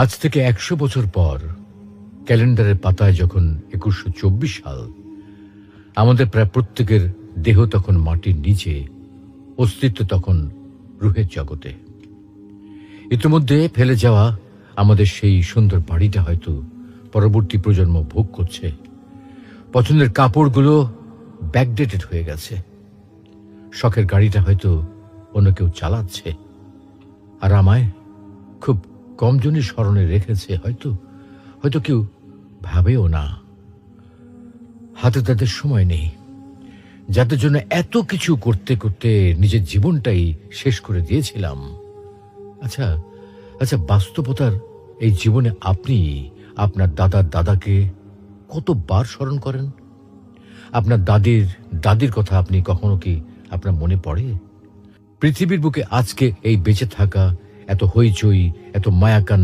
আজ থেকে ১০০ বছর পর ক্যালেন্ডারের পাতায় যখন ২১২৪ সাল, আমাদের প্রায় প্রত্যেকের দেহ তখন মাটির নিচে, অস্তিত্ব তখন রুহের জগতে। ইতিমধ্যে ফেলে যাওয়া আমাদের সেই সুন্দর বাড়িটা হয়তো পরবর্তী প্রজন্ম ভোগ করছে। পছন্দের কাপড়গুলো ব্যাকডেটেড হয়ে গেছে। শখের গাড়িটা হয়তো অন্য কেউ চালাচ্ছে, আর আমায় খুব কম জনই স্মরণে রেখেছে, হয়তো হয়তো কেউ ভাবেও না। হাতে তাদের সময় নেই, যাদের জন্য এত কিছু করতে করতে নিজের জীবনটাই শেষ করে দিয়েছিলাম। আচ্ছা আচ্ছা, বাস্তবতার এই জীবনে আপনি আপনার দাদার দাদাকে কতবার স্মরণ করেন? আপনার দাদির কথা আপনি কখনো কি আপনার মনে পড়ে? পৃথিবীর বুকে আজকে এই বেঁচে থাকা, এত হইচই, এত মায়াকান্না